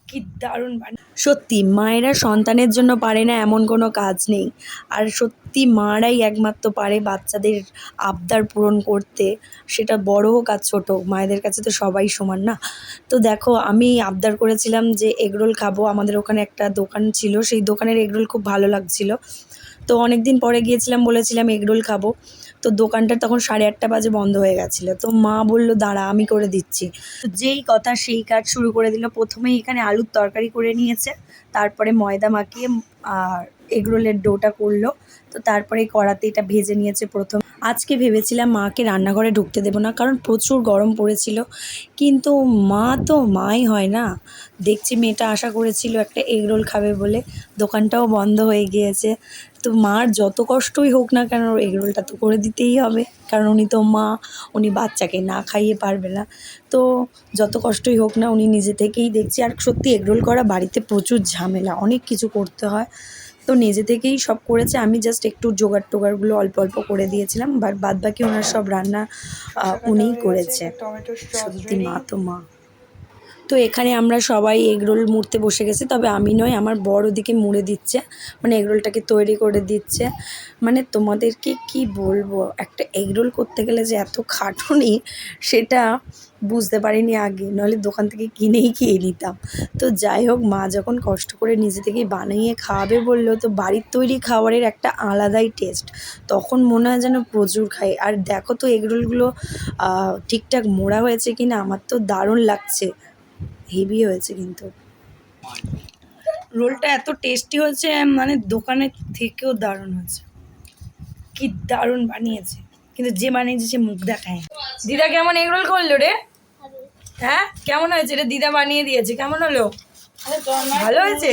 কি দারুণ সত্যি মায়েরা সন্তানের জন্য পারে না এমন কোনো কাজ নেই। আর সত্যি মারাই একমাত্র পারে বাচ্চাদের আবদার পূরণ করতে, সেটা বড় হোক আর ছোট হোক, মায়েদের কাছে তো সবাই সমান না। তো দেখো আমি আবদার করেছিলাম যে এগরোল খাবো, আমাদের ওখানে একটা দোকান ছিল, সেই দোকানের এগরোল খুব ভালো লাগছিল। তো অনেক দিন পরে গিয়েছিলাম, বলেছিলাম এগরোল খাবো। তো দোকানটা তখন 8:30 বাজে বন্ধ হয়ে গেছিলো। তো মা বলল দাঁড়া আমি করে দিচ্ছি। তো যেই কথা সেই কাজ শুরু করে দিল। প্রথমেই এখানে আলুর তরকারি করে নিয়েছে, তারপরে ময়দা মাখিয়ে আর এগরোলের ডোটা করলো। তো তারপরে কড়াতে এটা ভেজে নিয়েছে প্রথম। আজকে ভেবেছিলাম মাকে রান্নাঘরে ঢুকতে দেবো না, কারণ প্রচুর গরম পড়েছিল। কিন্তু মা তো মাই হয় না। দেখছি মেয়েটা আশা করেছিল একটা এগরোল খাবে বলে, দোকানটাও বন্ধ হয়ে গিয়েছে। তো মার যত কষ্টই হোক না কেন এগরোলটা তো করে দিতেই হবে, কারণ উনি তো মা, উনি বাচ্চাকে না খাইয়ে পারবে না। তো যত কষ্টই হোক না উনি নিজে থেকেই দেখছি। আর সত্যি এগরোল করা বাড়িতে প্রচুর ঝামেলা, অনেক কিছু করতে হয়। তো নিজে থেকেই সব করেছে, আমি জাস্ট একটু জোগাড় টোগাড়গুলো অল্প অল্প করে দিয়েছিলাম, বাদ বাকি ওনার সব রান্না উনিই করেছে। সত্যি মা তো মা। তো এখানে আমরা সবাই এগরোল মুড়তে বসে গেছি, তবে আমি নয়, আমার বর ওদিকে মুড়ে দিচ্ছে, মানে এগরোলটাকে তৈরি করে দিচ্ছে। মানে তোমাদেরকে কি বলবো, একটা এগরোল করতে গেলে যে এত খাটুনি সেটা বুঝতে পারিনি আগে, নাহলে দোকান থেকে কিনেই খেয়ে নিতাম। তো যাই হোক, মা যখন কষ্ট করে নিজে থেকেই বানিয়ে খাওয়াবে বললো, তো বাড়ির তৈরি খাবারের একটা আলাদাই টেস্ট। তখন মনে হয় যেন প্রচুর খাই। আর দেখো তো এগরোলগুলো ঠিকঠাক মোড়া হয়েছে কিনা, আমার তো দারুণ লাগছে, হেভি হয়েছে। কিন্তু রোলটা এত টেস্টি হয়েছে, মানে দোকানের থেকেও দারুণ হয়েছে। কি দারুণ বানিয়েছে, কিন্তু যে বানিয়েছে সে মুখ দেখায়। দিদা কেমন এগরোল করলো রে? হ্যাঁ কেমন হয়েছে রে? দিদা বানিয়ে দিয়েছে, কেমন হলো? ভালো হয়েছে।